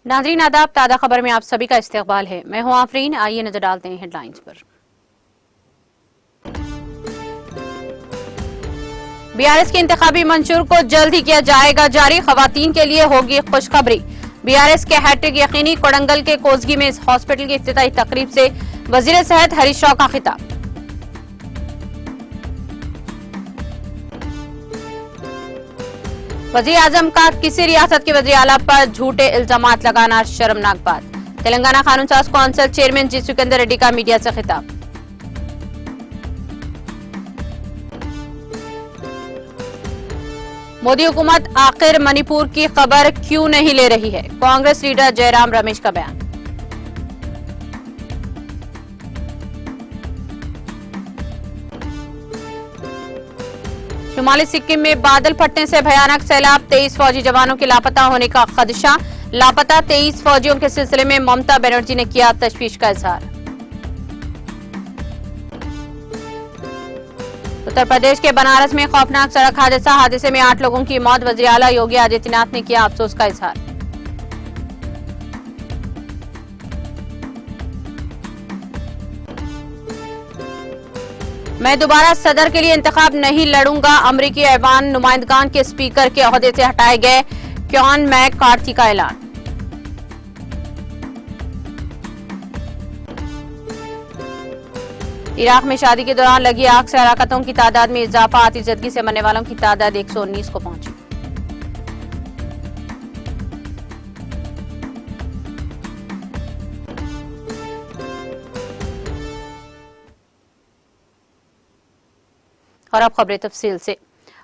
नाज़रीन आदाब, ताज़ा खबर में आप सभी का इस्तकबाल है। मैं हूं आफरीन। आइए नजर डालते हैं हेडलाइंस पर। बीआरएस के इंतखाबी मंशूर को जल्द ही किया जाएगा जारी, खवातीन के लिए होगी खुशखबरी। बीआरएस के हैट्रिक यकीनी, कोडंगल के कोसगी में इस हॉस्पिटल की इफ्तिताही तकरीब से वजीर सेहत हरीश राव का खिताब। वजीर आजम का किसी रियासत के वजीर आला पर झूठे इल्जामात लगाना शर्मनाक बात। तेलंगाना कानून साज कौंसिल चेयरमैन जी सुखेंदर रेड्डी का मीडिया से खिताब। मोदी हुकूमत आखिर मणिपुर की खबर क्यों नहीं ले रही है, कांग्रेस लीडर जयराम रमेश का बयान। शुमाली सिक्किम में बादल फटने से भयानक सैलाब, 23 फौजी जवानों के लापता होने का खदशा। लापता 23 फौजियों के सिलसिले में ममता बनर्जी ने किया तशवीश का इजहार। उत्तर प्रदेश के बनारस में खौफनाक सड़क हादसे में 8 लोगों की मौत, वज़ीर आला योगी आदित्यनाथ ने किया अफसोस का इजहार। मैं दोबारा सदर के लिए इंतखाब नहीं लड़ूंगा, अमरीकी ऐवान नुमाइंदगान के स्पीकर के ओहदे से हटाए गए क्योन मैककार्थी का ऐलान। इराक में शादी के दौरान लगी आग से हलाकतों की तादाद में इजाफा, आतिशबाजी से मरने वालों की तादाद 119 को पहुंची। और अब खबरें तफसील से।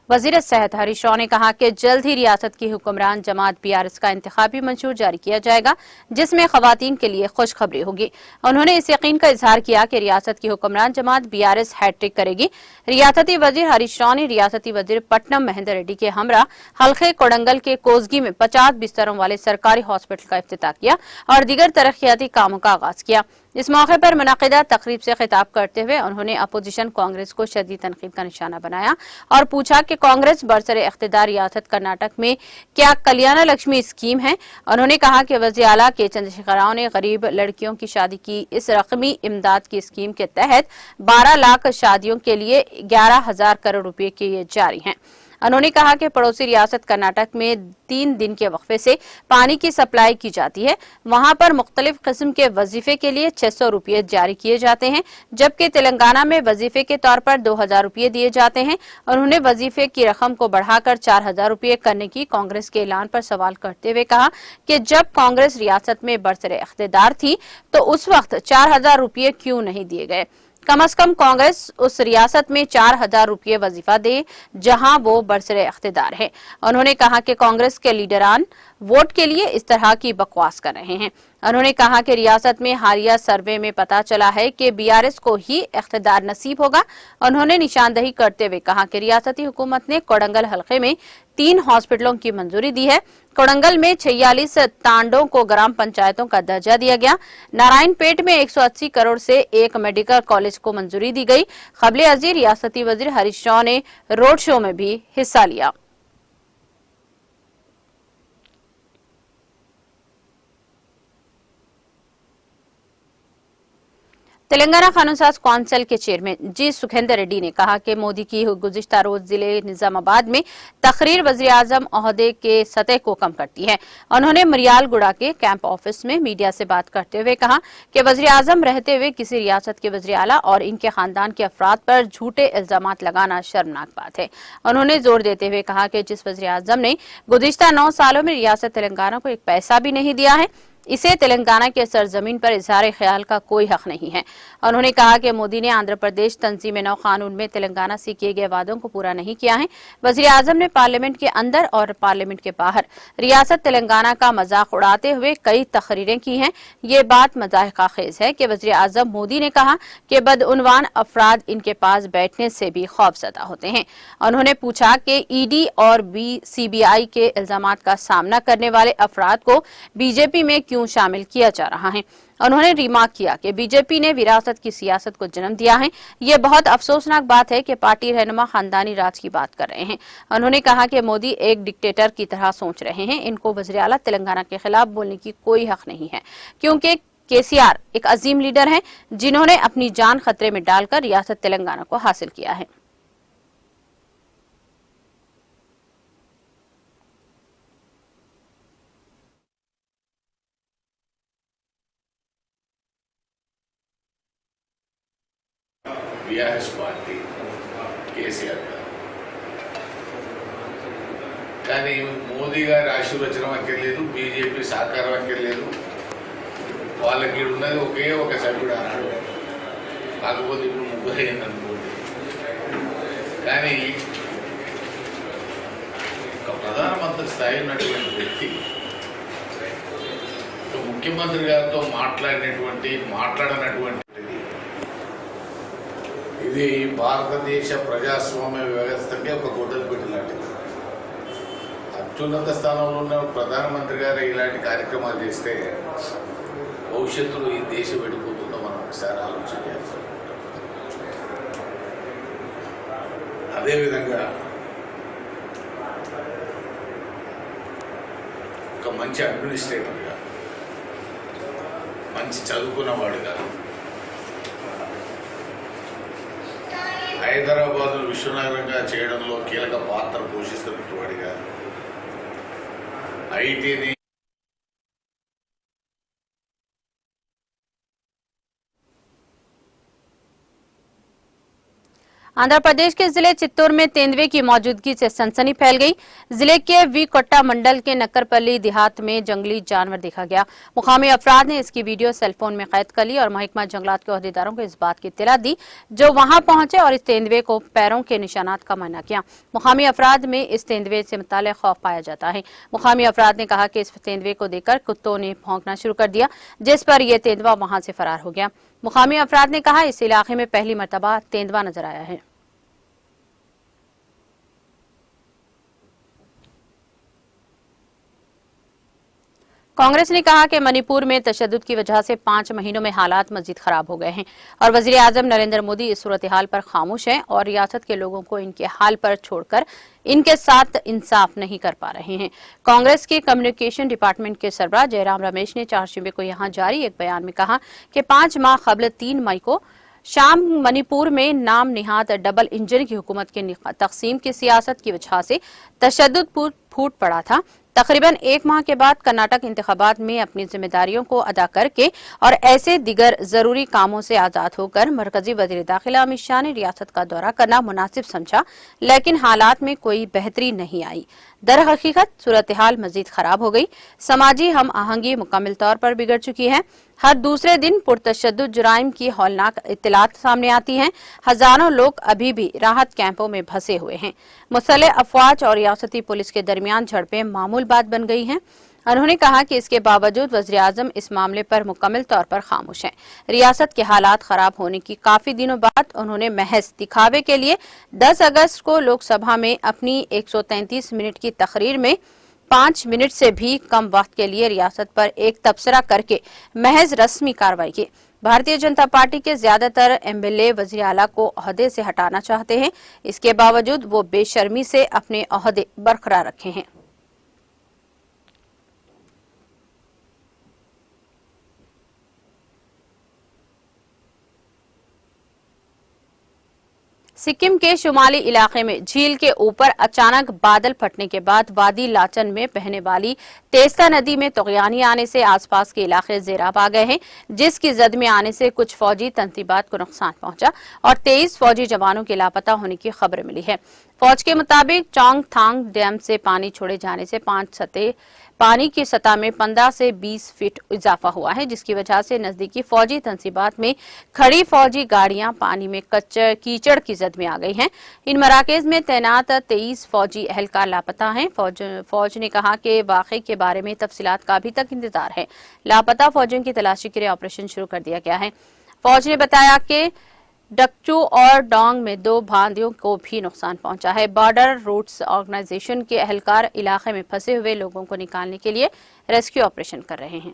वजीर सेहत हरीश राव ने कहा कि जल्द ही रियासत की हुक्मरान जमात बीआरएस का इंतखाबी मंशूर जारी किया जाएगा, जिसमें खवातीन के लिए खुशखबरी होगी। उन्होंने इस यकीन का इजहार किया कि रियासत की हुक्मरान जमात बीआरएस हैट्रिक करेगी। रियासती वजीर हरीश राव ने रियासती वजीर पट्टनम महेंद्र रेड्डी के हमरा हल्के कोडंगल के कोसगी में 50 बिस्तरों वाले सरकारी हॉस्पिटल का इफ्तिताह किया और दीगर तरक्याती कामों का आगाज किया। इस मौके पर मुनक़िदा तकरीब से खिताब करते हुए उन्होंने अपोजिशन कांग्रेस को शदीद तनकीद का निशाना बनाया और पूछा कि कांग्रेस बरसरे इख्तिदार रियासत कर्नाटक में क्या कल्याण लक्ष्मी स्कीम है। उन्होंने कहा कि वज़ीर आला के चंद्रशेखर राव ने गरीब लड़कियों की शादी की इस रकमी इमदाद की स्कीम के तहत 12 लाख शादियों के लिए 11,000 करोड़ रुपए किए जारी हैं। उन्होंने कहा कि पड़ोसी रियासत कर्नाटक में 3 दिन के वक्फे से पानी की सप्लाई की जाती है। वहां पर मुख्तलिफ किस्म के वजीफे के लिए 600 रुपये जारी किए जाते हैं, जबकि तेलंगाना में वजीफे के तौर पर 2,000 रुपये दिए जाते हैं। उन्होंने वजीफे की रकम को बढ़ाकर 4,000 रुपये करने की कांग्रेस के ऐलान पर सवाल करते हुए कहा कि जब कांग्रेस रियासत में बरसरे इख्तिदार थी तो उस वक्त 4,000 रुपये क्यों नहीं दिए गए। कम अज कम कांग्रेस उस रियासत में 4,000 रुपये वजीफा दे जहां वो बरसरे इख्तिदार है। उन्होंने कहा कि कांग्रेस के लीडरान वोट के लिए इस तरह की बकवास कर रहे हैं। उन्होंने कहा कि रियासत में हालिया सर्वे में पता चला है कि बीआरएस को ही इख्तिदार नसीब होगा। उन्होंने निशानदही करते हुए कहा कि रियासती हुकूमत ने कोडंगल हल्के में 3 हॉस्पिटलों की मंजूरी दी है। कोडंगल में 46 तांडों को ग्राम पंचायतों का दर्जा दिया गया। नारायणपेट में 180 करोड़ से एक मेडिकल कॉलेज को मंजूरी दी गई। क़ब्ले अर्ज़ी रियासती वजीर हरीश राव ने रोड शो में भी हिस्सा लिया। तेलंगाना कानून साज कौंसिल के चेयरमैन जी सुखेंदर रेड्डी ने कहा कि मोदी की गुज़िश्ता रोज जिले निजामाबाद में तकरीर वज़ीर आज़म ओहदे के सतह को कम करती है। उन्होंने मरियालगुड़ा के कैंप ऑफिस में मीडिया से बात करते हुए कहा कि वज़ीर आज़म रहते हुए किसी रियासत के वज़ीर आला और इनके खानदान के अफराद पर झूठे इल्जामात लगाना शर्मनाक बात है। उन्होंने जोर देते हुए कहा कि जिस वज़ीर आज़म ने गुज़िश्ता 9 सालों में रियासत तेलंगाना को एक पैसा भी नहीं दिया है, इसे तेलंगाना के सरजमीन पर इजहार ख्याल का कोई हक नहीं है। उन्होंने कहा कि मोदी ने आंध्र प्रदेश तंजीम नौ कानून में तेलंगाना से किए गए वादों को पूरा नहीं किया है। वज़ीर आज़म ने पार्लियामेंट के अंदर और पार्लियामेंट के बाहर रियासत तेलंगाना का मजाक उड़ाते हुए कई तकरीरें की हैं। ये बात मजाहिकाखेज है कि वज़ीर आज़म मोदी ने कहा कि बदउनवान अफराद इनके पास बैठने से भी खौफजदा होते हैं। उन्होंने पूछा कि ईडी और सीबीआई के इल्जामात का सामना करने वाले अफराद को बीजेपी में क्यों शामिल किया जा रहा है। उन्होंने रिमार्क किया कि बीजेपी ने विरासत की सियासत को जन्म दिया है। ये बहुत अफसोसनाक बात है कि पार्टी रहनुमा खानदानी राज की बात कर रहे हैं। उन्होंने कहा कि मोदी एक डिक्टेटर की तरह सोच रहे हैं। इनको वज़ीर आला तेलंगाना के खिलाफ बोलने की कोई हक नहीं है, क्योंकि केसीआर एक अजीम लीडर हैं जिन्होंने अपनी जान खतरे में डालकर रियासत तेलंगाना को हासिल किया है। బీఆర్ఎస్ పార్టీ కేసీఆర్ గారు కానీ మోదీ గారి ఆశీర్వచనం అక్కర్లేదు, బీజేపీ సహకారం అక్కర్లేదు. వాళ్ళకి ఉన్నది ఒకే ఒక సభ్యుడు అన్నాడు. కాకపోతే ఇప్పుడు ముగ్గురు అయిందనుకోండి. కానీ ఒక ప్రధానమంత్రి స్థాయి ఉన్నటువంటి వ్యక్తి ముఖ్యమంత్రి గారితో మాట్లాడినటువంటి ఇది భారతదేశ ప్రజాస్వామ్య వ్యవస్థకి ఒక గొడ్డలిపెట్టు లాంటిది. అత్యున్నత స్థానంలో ఉన్న ప్రధానమంత్రి గారు ఇలాంటి కార్యక్రమాలు చేస్తే భవిష్యత్తులో ఈ దేశం వెళ్ళిపోతుందో మనం ఒకసారి ఆలోచన చేయాల్సి ఉంటుంది. అదేవిధంగా ఒక మంచి అడ్మినిస్ట్రేటర్గా, మంచి చదువుకున్నవాడుగా, హైదరాబాద్ విశ్వనగరంగా చేయడంలో కీలక పాత్ర పోషిస్తున్నవాడిగా, ఐటీని आंध्र प्रदेश के जिले चित्तौर में तेंदुए की मौजूदगी से सनसनी फैल गई। जिले के वी कोट्टा मंडल के नक्करपल्ली देहात में जंगली जानवर देखा गया। मुकामी अफराद ने इसकी वीडियो सेलफोन में कैद कर ली और महकमा जंगलात के ओहदेदारों को इस बात की इत्तला दी, जो वहां पहुंचे और इस तेंदुए को पैरों के निशानात का मायना किया। मुकामी अफराद में इस तेंदुए से मुताल्लिक खौफ पाया जाता है। मुकामी अफराद ने कहा कि इस तेंदुए को देखकर कुत्तों ने भौंकना शुरू कर दिया, जिस पर यह तेंदुआ वहां से फरार हो गया। मुकामी अफराद ने कहा इस इलाके में पहली मरतबा तेंदुआ नजर आया है। कांग्रेस ने कहा कि मणिपुर में तशद्दुद की वजह से 5 महीनों में हालात मजीद खराब हो गए हैं और वजीर आजम नरेंद्र मोदी इस सूरत हाल पर खामोश हैं और रियासत के लोगों को इनके हाल पर छोड़कर इनके साथ इंसाफ नहीं कर पा रहे हैं। कांग्रेस के कम्युनिकेशन डिपार्टमेंट के सरबराह जयराम रमेश ने 4 जुम्मे को यहां जारी एक बयान में कहा कि 5 माह कबल 3 मई को शाम मणिपुर में नाम निहाद डबल इंजन की हुकूमत के तकसीम की सियासत की वजह से तशद्दुद फूट पड़ा था। तकरीबन 1 माह के बाद कर्नाटक इंतखाबात में अपनी जिम्मेदारियों को अदा करके और ऐसे दिगर जरूरी कामों से आजाद होकर मरकजी वजीर दाखिला अमित शाह ने रियासत का दौरा करना मुनासिब समझा, लेकिन हालात में कोई बेहतरी नहीं आई। दर हकीकत सूरत हाल मजीद खराब हो गई। समाजी हम आहंगी मुकम्मल तौर पर बिगड़ चुकी है। हर दूसरे दिन पुरतशद्दुद जुराइम की हौलनाक इत्तलात सामने आती हैं। हजारों लोग अभी भी राहत कैंपों में फंसे हुए हैं। मुसल्ह अफवाज और रियासती पुलिस के दरमियान झड़पें मामूल बात बन गई हैं। उन्होंने कहा कि इसके बावजूद वज़ीर आज़म इस मामले पर मुकम्मल तौर पर खामोश हैं। रियासत के हालात खराब होने की काफी दिनों बाद उन्होंने महज दिखावे के लिए 10 अगस्त को लोकसभा में अपनी 133 मिनट की तकरीर में 5 मिनट से भी कम वक्त के लिए रियासत पर एक तबसरा करके महज रस्मी कार्रवाई की। भारतीय जनता पार्टी के ज्यादातर एमएलए वज़ीर आला को ओहदे से हटाना चाहते हैं। इसके बावजूद वो बेशर्मी से अपने ओहदे बरकरार रखे हैं। सिक्किम के शुमाली इलाके में झील के ऊपर अचानक बादल फटने के बाद वादी लाचन में बहने वाली तेस्ता नदी में तुगयानी आने से आसपास के इलाके ज़ेराब आ गए हैं, जिसकी जद में आने से कुछ फौजी तंसीबात को नुकसान पहुंचा और 23 फौजी जवानों के लापता होने की खबर मिली है। फौज के मुताबिक चौंग थांग डैम से पानी छोड़े जाने से पानी की सतह में 15 से 20 फीट इजाफा हुआ है, जिसकी वजह से नजदीकी फौजी तंसीबात में खड़ी फौजी गाड़ियां पानी में कीचड़ की जद में आ गई हैं। इन मराकज में तैनात 23 फौजी एहलकार लापता हैं। फौज ने कहा कि वाकई के बारे में तफसीलात का अभी तक इंतजार है। लापता फौजियों की तलाशी के लिए ऑपरेशन शुरू कर दिया गया है। फौज ने बताया कि डकचू और डोंग में 2 भांदियों को भी नुकसान पहुंचा है। बॉर्डर रूट्स ऑर्गेनाइजेशन के एहलकार इलाके में फंसे हुए लोगों को निकालने के लिए रेस्क्यू ऑपरेशन कर रहे हैं।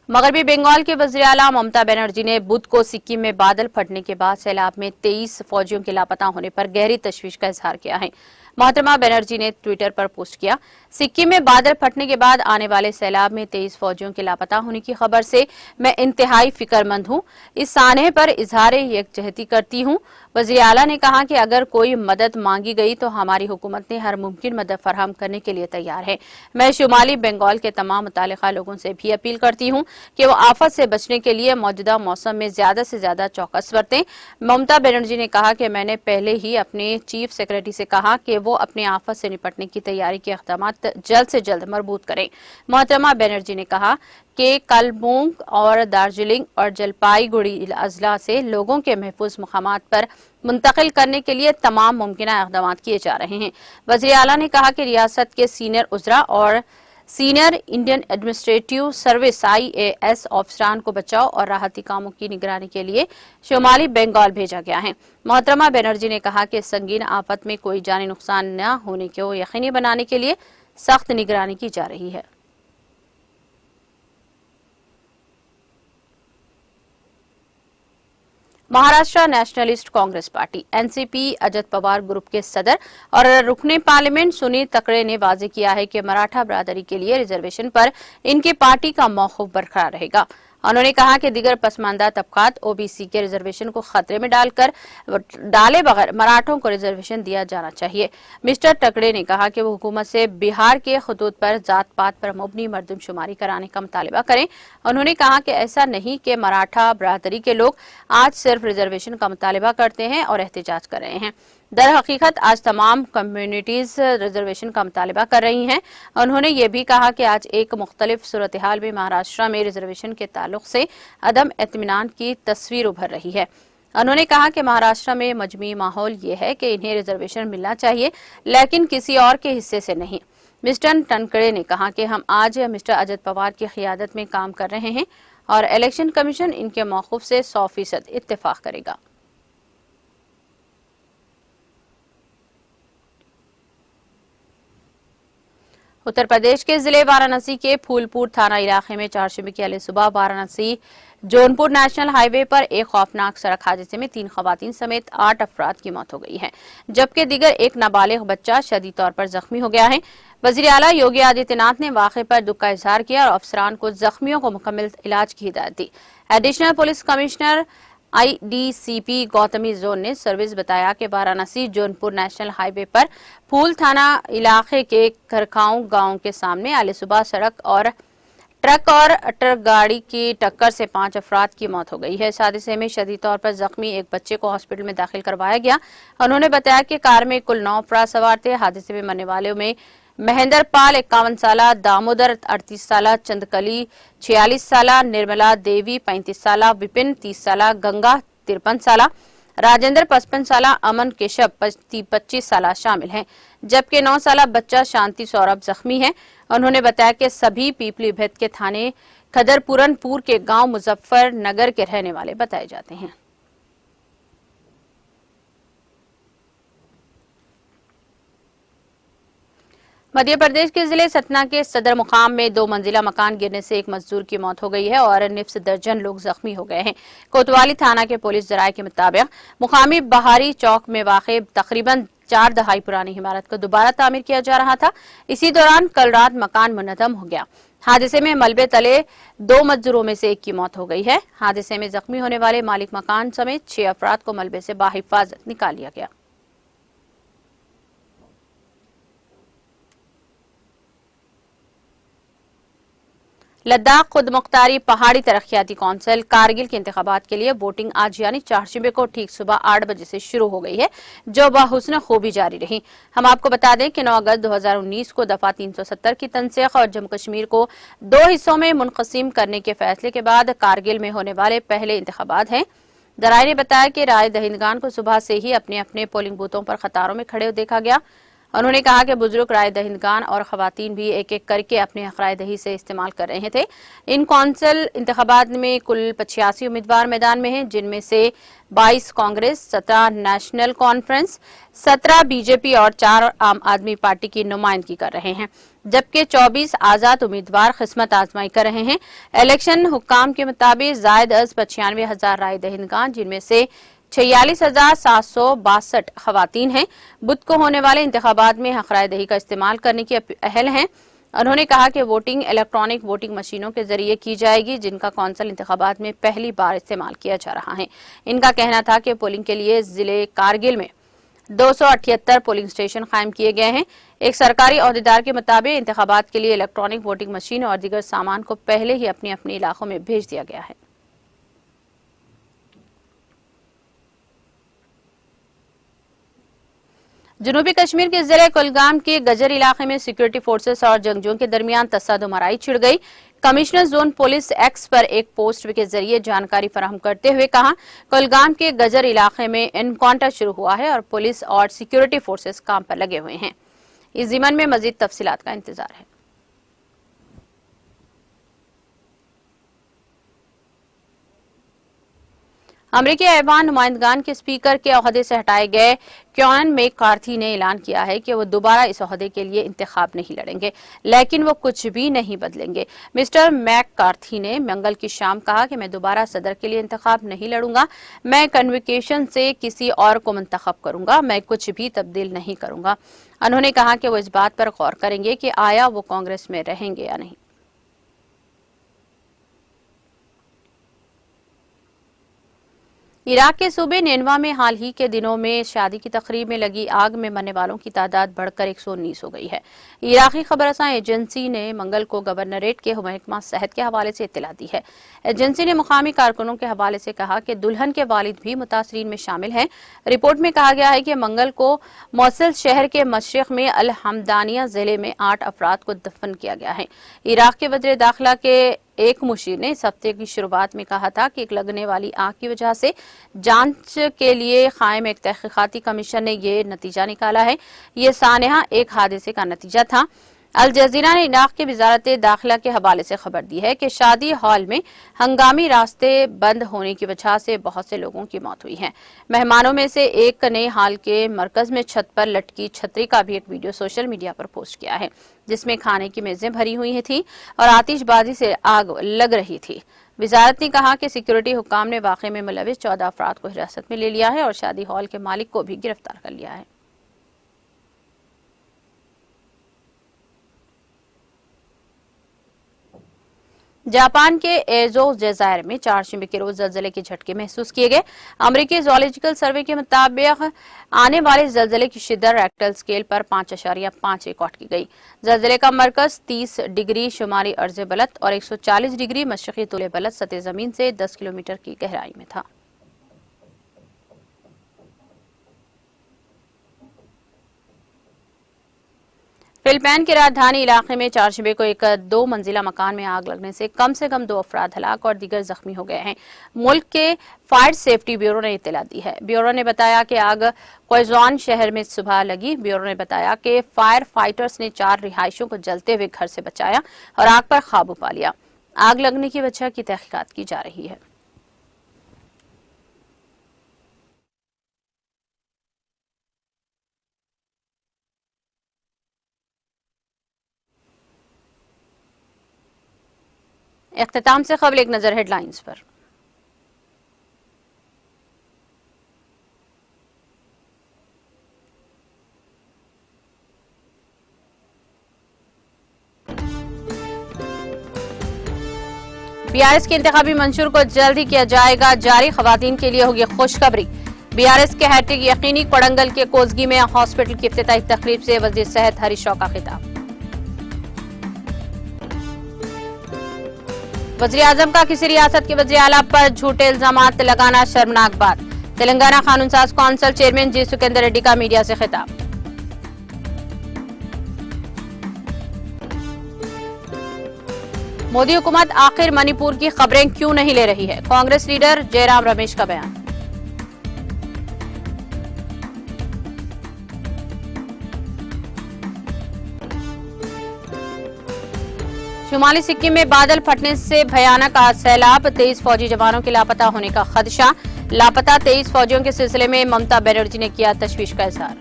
मगरबी बंगाल के वज़ीर-ए-आला ममता बनर्जी ने बुध को सिक्किम में बादल फटने के बाद सैलाब में 23 फौजियों के लापता होने पर गहरी तशवीश का इजहार किया है। मोहतरमा बनर्जी ने ट्विटर पर पोस्ट किया, सिक्किम में बादल फटने के बाद आने वाले सैलाब में 23 फौजियों के लापता होने की खबर से मैं इंतहाई फिक्रमंद हूं। इस सानहे पर इजहार यकजहती करती हूं। वज़ीर-ए-आला ने कहा कि अगर कोई मदद मांगी गई तो हमारी हुकूमत ने हर मुमकिन मदद फराहम करने के लिए तैयार है। मैं शुमाली बंगाल के तमाम मुतालिका लोगों से भी अपील करती हूं कि वो आफत से बचने के लिए मौजूदा मौसम में ज्यादा से ज्यादा चौकस बरतें। ममता बनर्जी ने कहा कि मैंने पहले ही अपने चीफ सेक्रेटरी से कहा कि वो अपने आफत से निपटने की तैयारी के इक़दाम जल्द से जल्द मरबूत करें। मोहतरमा बनर्जी ने कहा कि कालिम्पोंग और दार्जिलिंग और जलपाईगुड़ी अजला से लोगों के महफूज मकामात पर मुंतकिल करने के लिए तमाम मुमकिन इक़दाम किए जा रहे हैं। वज़ीर-ए-आला ने कहा कि रियासत के सीनियर उज़रा और senior Indian administrative service IAS अफसरान को बचाव और राहती कामों की निगरानी के लिए शुमाली बंगाल भेजा गया है। मोहतरमा बनर्जी ने कहा कि संगीन आफत में कोई जानी नुकसान न होने को यकीनी बनाने के लिए सख्त निगरानी की जा रही है। Maharashtra nationalist Congress party NCP Ajit Pawar group के सदर और रुकने पार्लियामेंट सुनील तकड़े ने वाजे किया है कि मराठा बरादरी के लिए रिजर्वेशन पर इनकी पार्टी का मौक़िफ़ बरकरार रहेगा। उन्होंने कहा कि दीगर पसमानदा तबकात OBC के रिजर्वेशन को खतरे में डाले बगैर मराठों को रिजर्वेशन दिया जाना चाहिए। मिस्टर तकड़े ने कहा कि वो हुकूमत से बिहार के खतूत पर जात पात पर मबनी मर्दमशुमारी कराने का मुतालबा करें। उन्होंने कहा कि ऐसा नहीं कि मराठा बरादरी के लोग आज सिर्फ रिजर्वेशन का मुतालबा करते हैं और एहतजाज कर रहे हैं। दर हकीकत आज तमाम कम्युनिटीज रिजर्वेशन का मुतालबा कर रही हैं। उन्होंने ये भी कहा कि आज एक मुख्तलिफ सूरत हाल में महाराष्ट्र में रिजर्वेशन के ताल्लुक से अदम इत्मीनान की तस्वीर उभर रही है। उन्होंने कहा कि महाराष्ट्र में मजमूई माहौल ये है कि इन्हें रिजर्वेशन मिलना चाहिए, लेकिन किसी और के हिस्से से नहीं। मिस्टर तनखड़े ने कहा कि हम आज मिस्टर अजित पवार की क़ियादत में काम कर रहे हैं और इलेक्शन कमीशन इनके मौक़िफ़ से 100% इत्तेफाक करेगा। उत्तर प्रदेश के जिले वाराणसी के फूलपुर थाना इलाके में चारशंबे की अली सुबह वाराणसी जौनपुर नेशनल हाईवे पर एक खौफनाक सड़क हादसे में 3 खवातीन समेत 8 अफराद की मौत हो गई है, जबकि दीगर एक नाबालिग बच्चा शदीद तौर पर जख्मी हो गया है। वज़ीर-ए-आला योगी आदित्यनाथ ने वाक़े पर दुख का इजहार किया और अफसरान को जख्मियों को मुकम्मल इलाज की हिदायत दी। Additional police commissioner IDCP Gautami zone ने सर्विस बताया कि वाराणसी जौनपुर नेशनल हाईवे पर फूल थाना इलाके के खरखाऊ गांव के सामने आले सुबह सड़क और ट्रक गाड़ी की टक्कर से 5 अफराद की मौत हो गई है। इस हादसे में शदीद तौर पर जख्मी एक बच्चे को हॉस्पिटल में दाखिल करवाया गया। उन्होंने बताया कि कार में कुल 9 अफराद सवार थे। हादसे में मरने वालों में महेंद्र पाल 51 साला, दामोदर 38 साला, चंदकली 46 साला, निर्मला देवी 35 साला, विपिन 30 साला, गंगा 53 साला, राजेंद्र 55 साला, अमन केशव 25 साला शामिल हैं, जबकि 9 साला बच्चा शांति सौरभ जख्मी है। उन्होंने बताया कि सभी पीपलीभीत के थाने खदरपुरनपुर के गांव मुजफ्फर नगर के रहने वाले बताए जाते हैं। मध्य प्रदेश के जिले सतना के सदर मुकाम में 2 मंजिला मकान गिरने से एक मजदूर की मौत हो गई है और निफ्स दर्जन लोग जख्मी हो गए हैं। कोतवाली थाना के पुलिस जराये के मुताबिक मुकामी बहारी चौक में वाक़े तकरीबन 4 दहाई पुरानी इमारत को दोबारा तामीर किया जा रहा था। इसी दौरान कल रात मकान मुनहदम हो गया। हादसे में मलबे तले 2 मजदूरों में से एक की मौत हो गई है। हादसे में जख्मी होने वाले मालिक मकान समेत 6 अफराद को मलबे से बाहिफाजत निकाल लिया गया। लद्दाख खुद मुख्तारी पहाड़ी तरक्याती कौंसिल कारगिल के इंतखाबात के लिए वोटिंग आज यानी चारशंबे को ठीक सुबह 8 बजे से शुरू हो गई है, जो बहुस्न खूबी जारी रही। हम आपको बता दें कि 9 अगस्त 2019 को दफा 370 की तनसीख और जम्मू कश्मीर को 2 हिस्सों में मुनक़सिम करने के फैसले के बाद कारगिल में होने वाले पहले इंतखाबात हैं। जराये ने बताया कि राय दहिंदगान को सुबह से ही अपने अपने पोलिंग बूथों पर कतारों में खड़े देखा गया। उन्होंने कहा कि बुजुर्ग राय दहिंदगान और खवातीन भी एक एक करके अपने हक राय दही से इस्तेमाल कर रहे थे। इन कौंसिल इंतखाबात में कुल 85 उम्मीदवार मैदान में हैं, जिनमें से 22 कांग्रेस, 17 नेशनल कॉन्फ्रेंस, 17 बीजेपी और 4 आम आदमी पार्टी की नुमाइंदगी कर रहे हैं, जबकि 24 आजाद उम्मीदवार किस्मत आजमाई कर रहे हैं। इलेक्शन हुक्काम के मुताबिक जायद अज 95,000 राय दहिंदगान, जिनमें से 46,762 खवातीन हैं, बुध को होने वाले इंतखाबात में हक राय दही का इस्तेमाल करने की अहल हैं। उन्होंने कहा कि वोटिंग इलेक्ट्रॉनिक वोटिंग मशीनों के जरिए की जाएगी, जिनका कौंसिल इंतखाबात में पहली बार इस्तेमाल किया जा रहा है। इनका कहना था कि पोलिंग के लिए जिले कारगिल में 278 पोलिंग स्टेशन कायम किए गए हैं। एक सरकारी अहदेदार के मुताबिक इंतखाबात के लिए इलेक्ट्रॉनिक वोटिंग मशीन और दीगर सामान को पहले ही अपने अपने इलाकों में भेज दिया गया है। जनूबी कश्मीर के जिले कुलगाम के गजर इलाके में सिक्योरिटी फोर्सेस और जंगजुओं के दरमियान तसादुमराई छिड़ गई। कमिश्नर जोन पुलिस एक्स पर एक पोस्ट के जरिए जानकारी फराहम करते हुए कहा, कुलगाम के गजर इलाके में एनकाउंटर शुरू हुआ है और पुलिस और सिक्योरिटी फोर्सेस काम पर लगे हुए हैं। इस जिमन में मजीद तफसीलात का इंतजार है। अमरीकी ऐवान नुमाइंदगान के स्पीकर के ओहदे से हटाए गए केविन मैककार्थी ने ऐलान किया है कि वो दोबारा इस ओहदे के लिए इंतखाब नहीं लड़ेंगे, लेकिन वो कुछ भी नहीं बदलेंगे। मिस्टर मैककार्थी ने मंगल की शाम कहा कि मैं दोबारा सदर के लिए इंतखाब नहीं लड़ूंगा, मैं कन्वोकेशन से किसी और को मुंतखब करूंगा, मैं कुछ भी तब्दील नहीं करूंगा। उन्होंने कहा कि वो इस बात पर गौर करेंगे कि आया वो कांग्रेस में रहेंगे या नहीं। इराक के सूबे नेनवा में हाल ही के दिनों में शादी की तकरीब में लगी आग में मरने वालों की तादाद बढ़कर 119 हो गई है। इराकी खबरसां एजेंसी ने मंगल को गवर्नरेट के महकमा सेहत के हवाले से इत्तला दी है। एजेंसी ने मुकामी कारकुनों के हवाले से कहा कि दुल्हन के वालिद भी मुतासरीन में शामिल हैं। रिपोर्ट में कहा गया है कि मंगल को मौसल शहर के मशरिक में अल हमदानिया जिले में 8 अफराद को दफन किया गया है। इराक के वज़ीर दाखिला के एक मुशीर ने इस हफ्ते की शुरुआत में कहा था कि एक लगने वाली आग की वजह से जांच के लिए कायम एक तहकीकाती कमीशन ने यह नतीजा निकाला है। ये सानहा एक हादसे का नतीजा था। अल जजीरा ने इराक के वजारत दाखिला के हवाले से खबर दी है कि शादी हॉल में हंगामी रास्ते बंद होने की वजह से बहुत से लोगों की मौत हुई है। मेहमानों में से एक ने हाल के मरकज में छत पर लटकी छतरी का भी एक वीडियो सोशल मीडिया पर पोस्ट किया है, जिसमें खाने की मेजें भरी हुई थी और आतिशबाजी से आग लग रही थी। वजारत ने कहा कि सिक्योरिटी हुक्काम ने वाक़े में मुलविस 14 अफराद को हिरासत में ले लिया है और शादी हॉल के मालिक को भी गिरफ्तार कर लिया है। जापान के एजो जज़ायर में 4 शंबे के रोज जलजले के झटके महसूस किए गए। अमेरिकी ज़ूलॉजिकल सर्वे के मुताबिक आने वाले जलजले की शिद्दत रेक्टल स्केल पर 5.5 रिकॉर्ड की गई। जलजले का मरकज 30 डिग्री शुमारी अर्ज बलत और 140 डिग्री मशरकी तूल बलत सतह जमीन से 10 किलोमीटर की गहराई में था। फिलिपाइन की राजधानी इलाके में 4 शंबे को एक 2 मंजिला मकान में आग लगने से कम 2 अफराद हलाक और दीगर जख्मी हो गए हैं। मुल्क के फायर सेफ्टी ब्यूरो ने इत्तला दी है। ब्यूरो ने बताया कि आग क्वेजॉन शहर में सुबह लगी। ब्यूरो ने बताया कि फायर फाइटर्स ने 4 रिहायशियों को जलते हुए घर से बचाया और आग पर काबू पा लिया। आग लगने की वजह की तहकीकात की जा रही है। इख्तिताम से कबल एक नजर हेडलाइंस पर। बीआरएस के इंतखाबी मंशूर को जल्द ही किया जाएगा जारी, खवातीन के लिए होगी खुशखबरी। बीआरएस के हैट्रिक यकीनी, कोड़ंगल के कोसगी में हॉस्पिटल की इफ्तिताही तकरीब से वज़ीर सेहत हरीश राव का खिताब। वज़ीर आज़म का किसी रियासत के वज़ीर आला पर झूठे इल्जामात लगाना शर्मनाक बात। तेलंगाना कानून साज कौंसिल चेयरमैन जी सुकेंद्र रेड्डी का मीडिया से खिताब। मोदी हुकूमत आखिर मणिपुर की खबरें क्यों नहीं ले रही है, कांग्रेस लीडर जयराम रमेश का बयान। शुमाली सिक्किम में बादल फटने से भयानक सैलाब, 23 फौजी जवानों के लापता होने का खदशा। लापता 23 फौजियों के सिलसिले में ममता बनर्जी ने किया तशवीश का इजहार।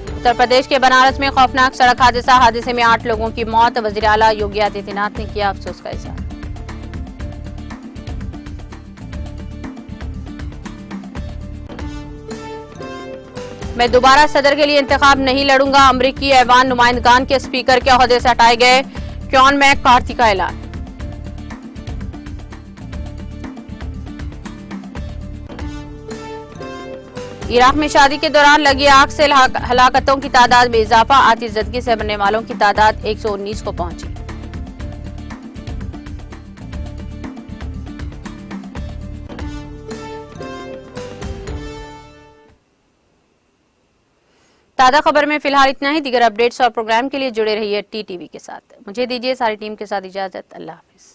उत्तर प्रदेश के बनारस में खौफनाक सड़क हादसे में 8 लोगों की मौत। वजीर आला योगी आदित्यनाथ ने किया अफसोस का इजहार। मैं दोबारा सदर के लिए इंतखाब नहीं लड़ूंगा। अमरीकी ऐवान नुमाइंदगान के स्पीकर के ओहदे से हटाए गए क्योन मैककार्थी का ऐलान। इराक में शादी के दौरान लगी आग से हलाकतों की तादाद में इजाफा। आतिशज़दगी से मरने वालों की तादाद 119 को पहुंची। ताज़ा खबर में फिलहाल इतना ही। दीगर अपडेट्स और प्रोग्राम के लिए जुड़े रहिए टीटीवी के साथ। मुझे दीजिए सारी टीम के साथ इजाजत। अल्लाह हाफिज।